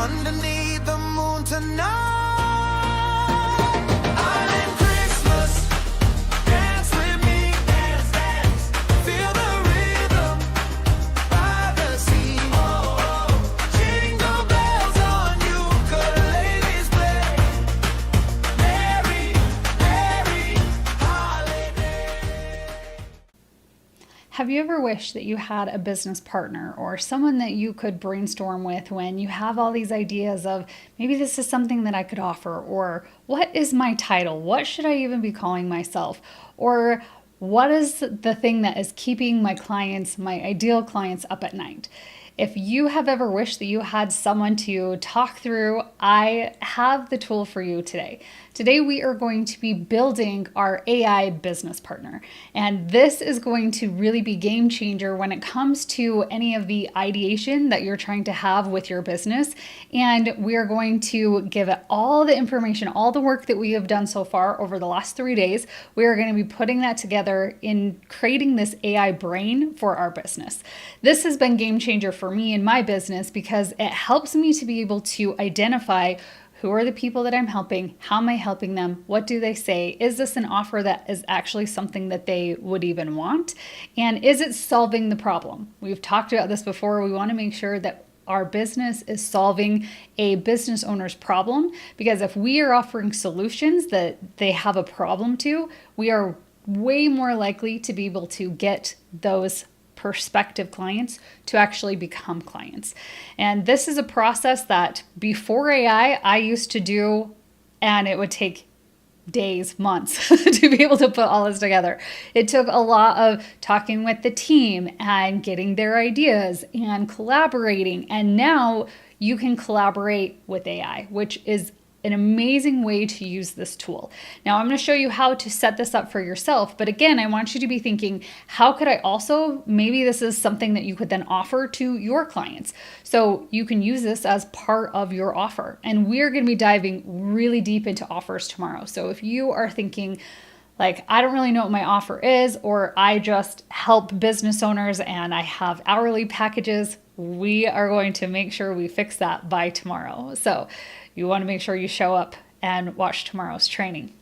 underneath the moon tonight. Island Christmas, dance with me, dance, dance. Feel the rhythm by the sea. Oh, oh. Jingle bells on ukuleles play. Merry, merry holiday. Have you ever wished that you had a business partner or someone that you could brainstorm with when you have all these ideas of maybe this is something that I could offer, or what is my title? What should I even be calling myself? Or what is the thing that is keeping my clients, my ideal clients, up at night? If you have ever wished that you had someone to talk through, I have the tool for you today. Today we are going to be building our AI business partner. And this is going to really be game changer when it comes to any of the ideation that you're trying to have with your business. And we are going to give it all the information, all the work that we have done so far over the last 3 days. We are going to be putting that together in creating this AI brain for our business. This has been game changer for me in my business because it helps me to be able to identify who are the people that I'm helping, how am I helping them, what do they say, is this an offer that is actually something that they would even want, and is it solving the problem? We've talked about this before. We want to make sure that our business is solving a business owner's problem, because if we are offering solutions that they have a problem to, we are way more likely to be able to get those prospective clients to actually become clients. And this is a process that before AI, I used to do, and it would take days, months to be able to put all this together. It took a lot of talking with the team and getting their ideas and collaborating. And now you can collaborate with AI, which is an amazing way to use this tool. Now I'm going to show you how to set this up for yourself. But again, I want you to be thinking, how could I also, maybe this is something that you could then offer to your clients. So you can use this as part of your offer. And we're going to be diving really deep into offers tomorrow. So if you are thinking, like, I don't really know what my offer is, or I just help business owners and I have hourly packages, we are going to make sure we fix that by tomorrow. So you want to make sure you show up and watch tomorrow's training.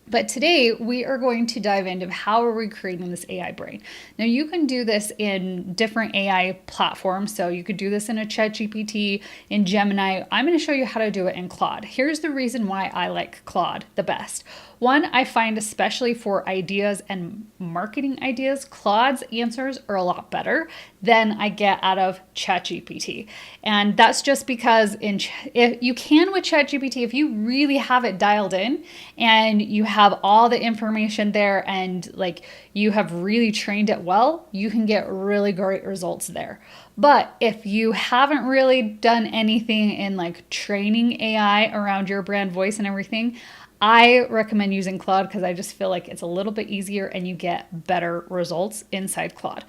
But today we are going to dive into how are we creating this AI brain. Now you can do this in different AI platforms. So you could do this in a ChatGPT, in Gemini. I'm going to show you how to do it in Claude. Here's the reason why I like Claude the best. One, I find especially for ideas and marketing ideas, Claude's answers are a lot better than I get out of ChatGPT. And that's just because if you can with ChatGPT, if you really have it dialed in and you have all the information there and like you have really trained it well, you can get really great results there. But if you haven't really done anything in like training AI around your brand voice and everything, I recommend using Claude because I just feel like it's a little bit easier and you get better results inside Claude.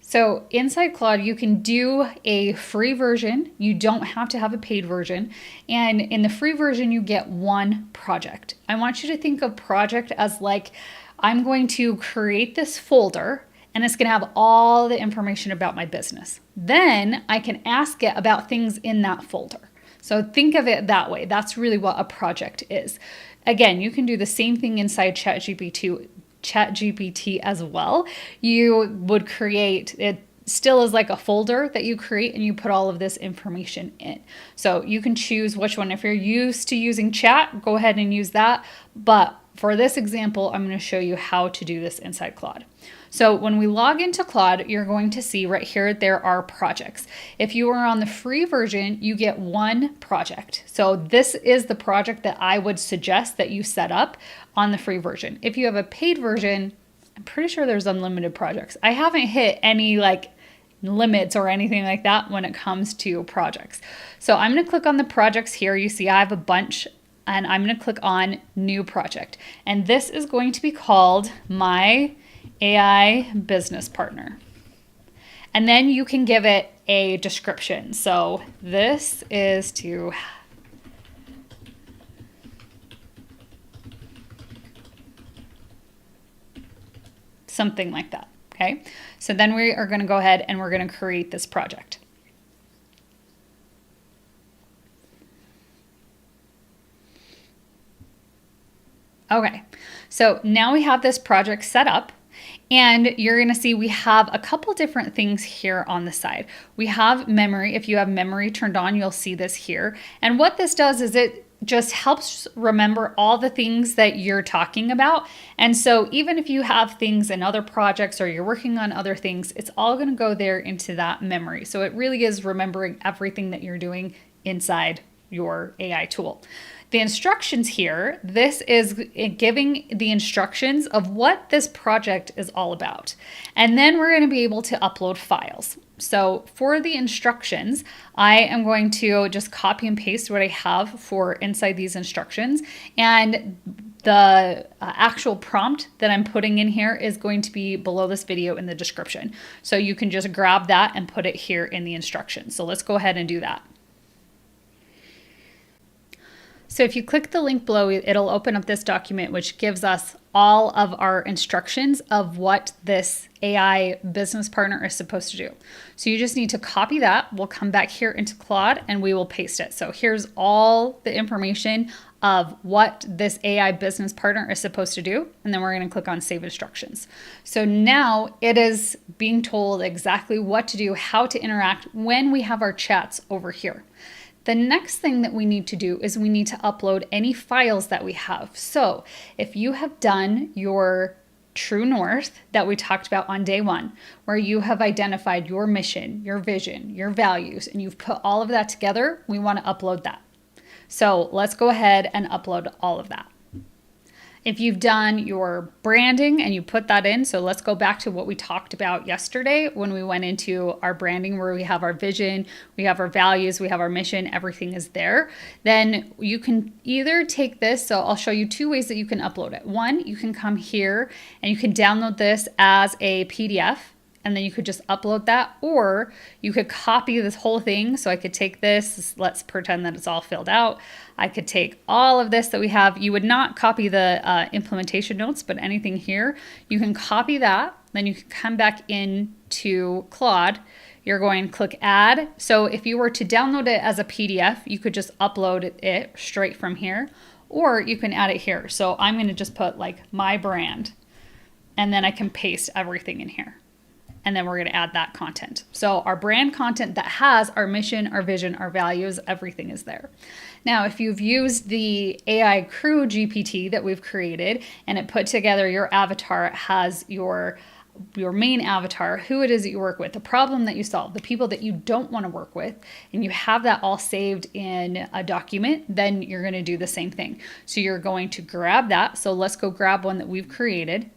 So inside Claude, you can do a free version. You don't have to have a paid version. And in the free version, you get one project. I want you to think of project as like, I'm going to create this folder and it's going to have all the information about my business. Then I can ask it about things in that folder. So think of it that way. That's really what a project is. Again, you can do the same thing inside ChatGPT as well. You would create, it still is like a folder that you create and you put all of this information in. So you can choose which one. If you're used to using chat, go ahead and use that. But for this example, I'm going to show you how to do this inside Claude. So when we log into Claude, you're going to see right here, there are projects. If you are on the free version, you get one project. So this is the project that I would suggest that you set up on the free version. If you have a paid version, I'm pretty sure there's unlimited projects. I haven't hit any like limits or anything like that when it comes to projects. So I'm going to click on the projects here. You see I have a bunch and I'm going to click on new project. And this is going to be called my AI business partner. And then you can give it a description. So this is to something like that. Okay. So then we are going to go ahead and we're going to create this project. Okay, so now we have this project set up. And you're going to see we have a couple different things here on the side. We have memory. If you have memory turned on, you'll see this here. And what this does is it just helps remember all the things that you're talking about. And so even if you have things in other projects or you're working on other things, it's all going to go there into that memory. So it really is remembering everything that you're doing inside your AI tool. The instructions here, this is giving the instructions of what this project is all about. And then we're going to be able to upload files. So for the instructions, I am going to just copy and paste what I have for inside these instructions. And the actual prompt that I'm putting in here is going to be below this video in the description. So you can just grab that and put it here in the instructions. So let's go ahead and do that. So if you click the link below, it'll open up this document, which gives us all of our instructions of what this AI business partner is supposed to do. So you just need to copy that. We'll come back here into Claude and we will paste it. So here's all the information of what this AI business partner is supposed to do. And then we're going to click on Save Instructions. So now it is being told exactly what to do, how to interact when we have our chats over here. The next thing that we need to do is we need to upload any files that we have. So if you have done your True North that we talked about on day one, where you have identified your mission, your vision, your values, and you've put all of that together, we want to upload that. So let's go ahead and upload all of that. If you've done your branding and you put that in, so let's go back to what we talked about yesterday when we went into our branding, where we have our vision, we have our values, we have our mission, everything is there. Then you can either take this, so I'll show you two ways that you can upload it. One, you can come here and you can download this as a PDF. And then you could just upload that, or you could copy this whole thing. So I could take this, let's pretend that it's all filled out. I could take all of this that we have. You would not copy the implementation notes, but anything here, you can copy that. Then you can come back into Claude. You're going to click add. So if you were to download it as a PDF, you could just upload it straight from here, or you can add it here. So I'm going to just put like my brand, and then I can paste everything in here. And then we're going to add that content. So our brand content that has our mission, our vision, our values, everything is there. Now, if you've used the AI Crew GPT that we've created and it put together your avatar, it has your main avatar, who it is that you work with, the problem that you solve, the people that you don't want to work with, and you have that all saved in a document, then you're going to do the same thing. So you're going to grab that. So let's go grab one that we've created.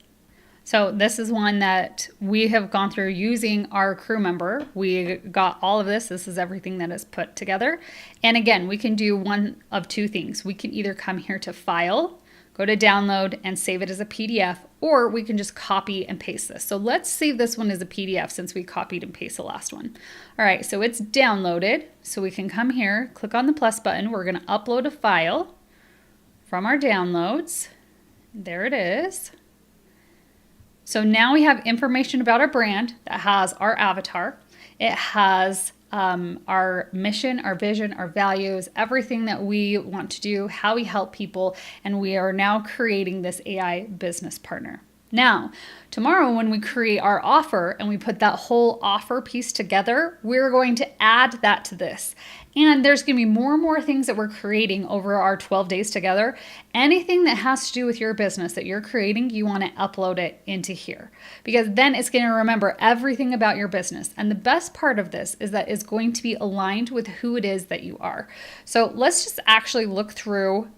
So this is one that we have gone through using our crew member. We got all of this. This is everything that is put together. And again, we can do one of two things. We can either come here to File, go to Download, and save it as a PDF, or we can just copy and paste this. So let's save this one as a PDF since we copied and pasted the last one. All right, so it's downloaded. So we can come here, click on the plus button. We're going to upload a file from our downloads. There it is. So now we have information about our brand that has our avatar. It has our mission, our vision, our values, everything that we want to do, how we help people, and we are now creating this AI business partner. Now, tomorrow when we create our offer and we put that whole offer piece together, we're going to add that to this. And there's going to be more and more things that we're creating over our 12 days together. Anything that has to do with your business that you're creating, you want to upload it into here, because then it's going to remember everything about your business. And the best part of this is that it's going to be aligned with who it is that you are. So let's just actually look through.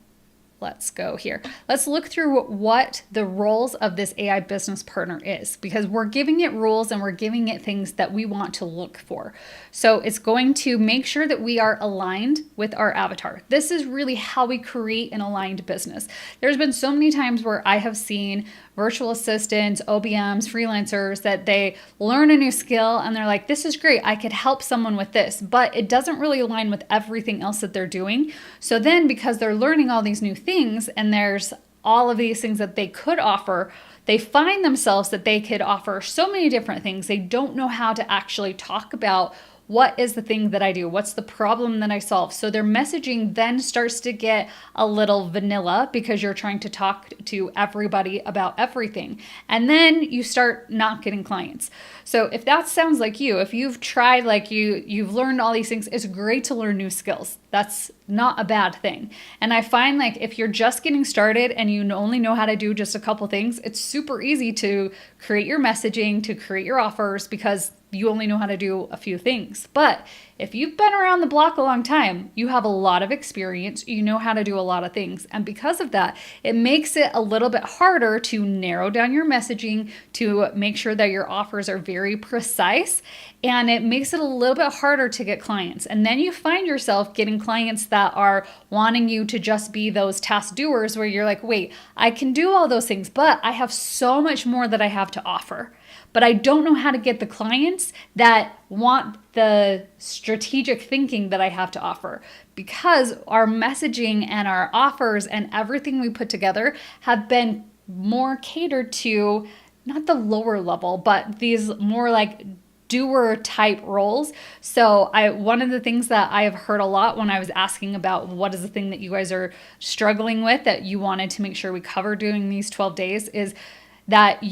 Let's go here. Let's look through what the roles of this AI business partner is, because we're giving it rules and we're giving it things that we want to look for. So it's going to make sure that we are aligned with our avatar. This is really how we create an aligned business. There's been so many times where I have seen virtual assistants, OBMs, freelancers, that they learn a new skill and they're like, this is great, I could help someone with this, but it doesn't really align with everything else that they're doing. So then because they're learning all these new things and there's all of these things that they could offer, they find themselves that they could offer so many different things. They don't know how to actually talk about what is the thing that I do? What's the problem that I solve? So their messaging then starts to get a little vanilla because you're trying to talk to everybody about everything. And then you start not getting clients. So if that sounds like you, if you've tried, like you've learned all these things, it's great to learn new skills. That's not a bad thing. And I find like if you're just getting started and you only know how to do just a couple things, it's super easy to create your messaging, to create your offers because you only know how to do a few things. But if you've been around the block a long time, you have a lot of experience, you know how to do a lot of things. And because of that, it makes it a little bit harder to narrow down your messaging, to make sure that your offers are very precise, and it makes it a little bit harder to get clients. And then you find yourself getting clients that are wanting you to just be those task doers where you're like, wait, I can do all those things, but I have so much more that I have to offer. But I don't know how to get the clients that want the strategic thinking that I have to offer, because our messaging and our offers and everything we put together have been more catered to not the lower level, but these more like doer type roles. So one of the things that I have heard a lot when I was asking about what is the thing that you guys are struggling with that you wanted to make sure we cover during these 12 days is that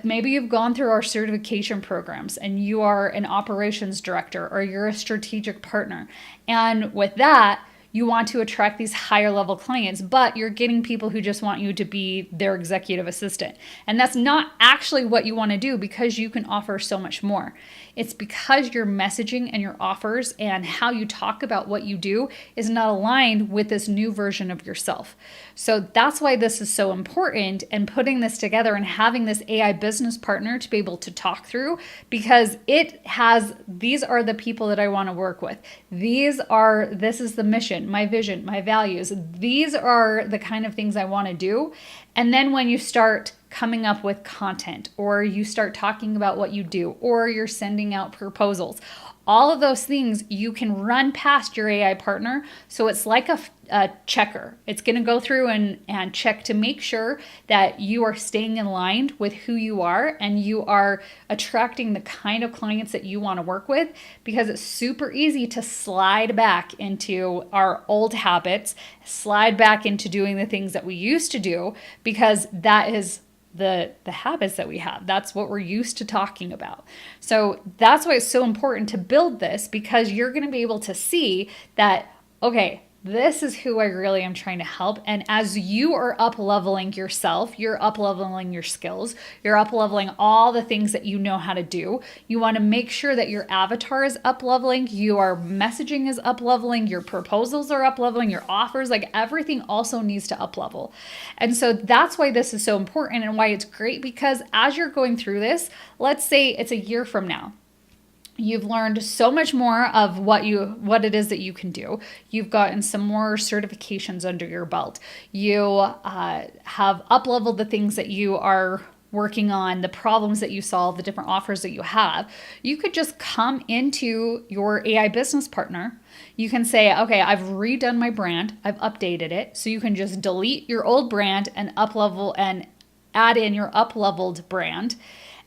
maybe you've gone through our certification programs and you are an operations director or you're a strategic partner. And with that, you want to attract these higher level clients, but you're getting people who just want you to be their executive assistant. And that's not actually what you want to do because you can offer so much more. It's because your messaging and your offers and how you talk about what you do is not aligned with this new version of yourself. So that's why this is so important, and putting this together and having this AI business partner to be able to talk through, because these are the people that I want to work with. This is the mission, my vision, my values. These are the kind of things I want to do. And then when you start coming up with content, or you start talking about what you do, or you're sending out proposals, all of those things you can run past your AI partner. So it's like a checker. It's going to go through and check to make sure that you are staying in line with who you are and you are attracting the kind of clients that you want to work with, because it's super easy to slide back into our old habits, slide back into doing the things that we used to do, because that is the habits that we have. That's what we're used to talking about. So that's why it's so important to build this, because you're going to be able to see that, okay, this is who I really am trying to help. And as you are up leveling yourself, you're up leveling your skills, you're up leveling all the things that you know how to do. You want to make sure that your avatar is up leveling, your messaging is up leveling, your proposals are up leveling, your offers, like everything also needs to up level. And so that's why this is so important and why it's great, because as you're going through this, let's say it's a year from now. You've learned so much more of what it is that you can do. You've gotten some more certifications under your belt. You have up-leveled the things that you are working on, the problems that you solve, the different offers that you have. You could just come into your AI business partner. You can say, okay, I've redone my brand. I've updated it. So you can just delete your old brand and up-level and add in your up-leveled brand.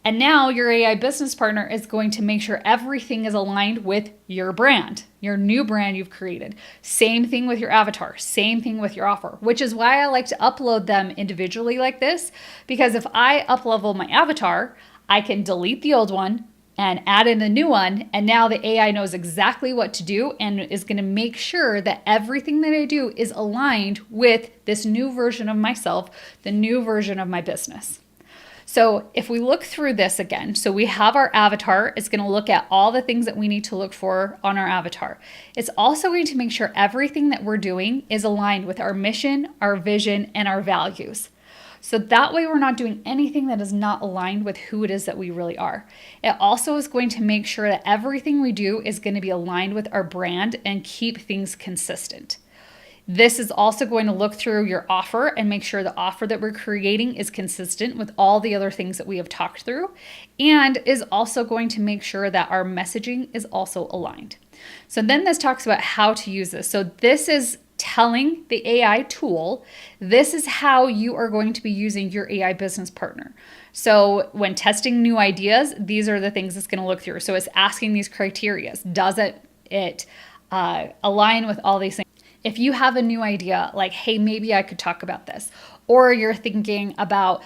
And now your AI business partner is going to make sure everything is aligned with your brand, your new brand you've created. Same thing with your avatar, same thing with your offer, which is why I like to upload them individually like this, because if I uplevel my avatar, I can delete the old one and add in a new one. And now the AI knows exactly what to do and is going to make sure that everything that I do is aligned with this new version of myself, the new version of my business. So if we look through this again, so we have our avatar. It's going to look at all the things that we need to look for on our avatar. It's also going to make sure everything that we're doing is aligned with our mission, our vision, and our values. So that way we're not doing anything that is not aligned with who it is that we really are. It also is going to make sure that everything we do is going to be aligned with our brand and keep things consistent. This is also going to look through your offer and make sure the offer that we're creating is consistent with all the other things that we have talked through, and is also going to make sure that our messaging is also aligned. So then this talks about how to use this. So this is telling the AI tool, this is how you are going to be using your AI business partner. So when testing new ideas, these are the things it's going to look through. So it's asking these criteria. Does it align with all these things? If you have a new idea, like, hey, maybe I could talk about this, or you're thinking about,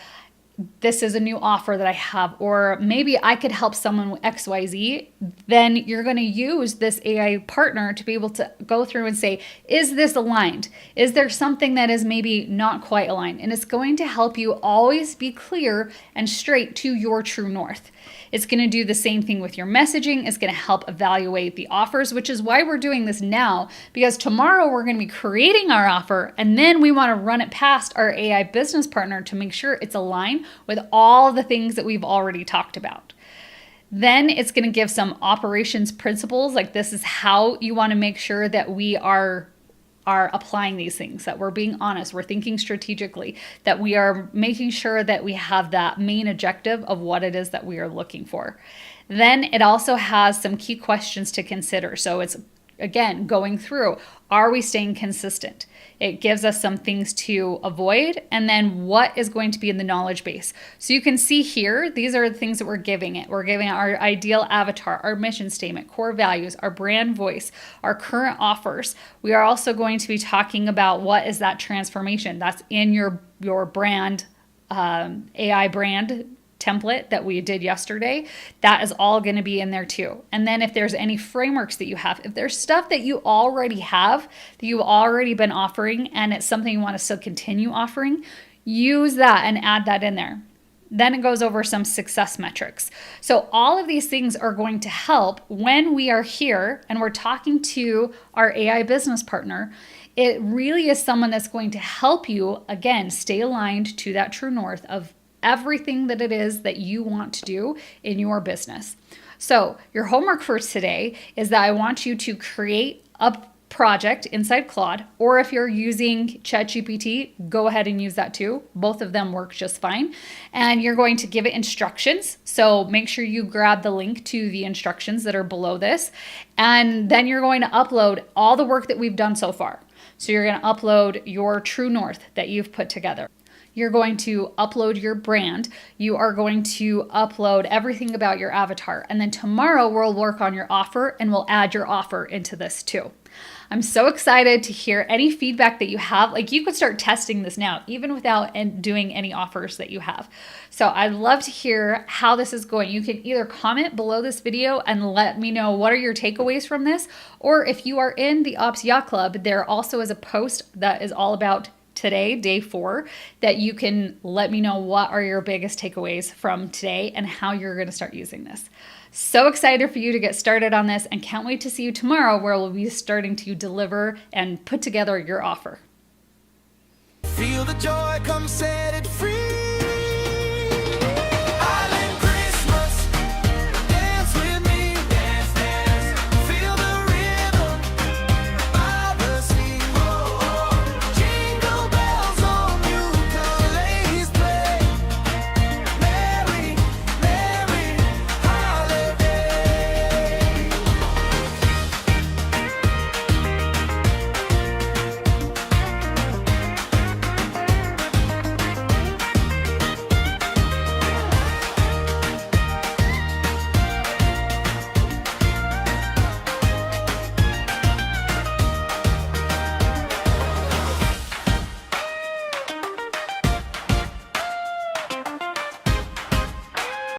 this is a new offer that I have, or maybe I could help someone with XYZ, then you're going to use this AI partner to be able to go through and say, is this aligned? Is there something that is maybe not quite aligned? And it's going to help you always be clear and straight to your true north. It's going to do the same thing with your messaging. It's going to help evaluate the offers, which is why we're doing this now, because tomorrow we're going to be creating our offer, and then we want to run it past our AI business partner to make sure it's aligned with all the things that we've already talked about. Then it's going to give some operations principles, like this is how you want to make sure that we are applying these things, that we're being honest, we're thinking strategically, that we are making sure that we have that main objective of what it is that we are looking for. Then it also has some key questions to consider. So it's, again, going through, are we staying consistent? It gives us some things to avoid, and then what is going to be in the knowledge base. So you can see here, these are the things that we're giving it. We're giving our ideal avatar, our mission statement, core values, our brand voice, our current offers. We are also going to be talking about what is that transformation that's in your brand, AI brand template that we did yesterday. That is all going to be in there too. And then if there's any frameworks that you have, if there's stuff that you already have, that you've already been offering, and it's something you want to still continue offering, use that and add that in there. Then it goes over some success metrics. So all of these things are going to help when we are here and we're talking to our AI business partner. It really is someone that's going to help you, again, stay aligned to that true north of everything that it is that you want to do in your business. So your homework for today is that I want you to create a project inside Claude, or if you're using ChatGPT, go ahead and use that too. Both of them work just fine. And you're going to give it instructions. So make sure you grab the link to the instructions that are below this. And then you're going to upload all the work that we've done so far. So you're going to upload your true north that you've put together. You're going to upload your brand. You are going to upload everything about your avatar. And then tomorrow we'll work on your offer and we'll add your offer into this too. I'm so excited to hear any feedback that you have. Like, you could start testing this now, even without doing any offers that you have. So I'd love to hear how this is going. You can either comment below this video and let me know what are your takeaways from this, or if you are in the Ops Yacht Club, there also is a post that is all about today, day 4, that you can let me know what are your biggest takeaways from today and how you're going to start using this. So excited for you to get started on this, and can't wait to see you tomorrow, where we'll be starting to deliver and put together your offer. Feel the joy, come set it free.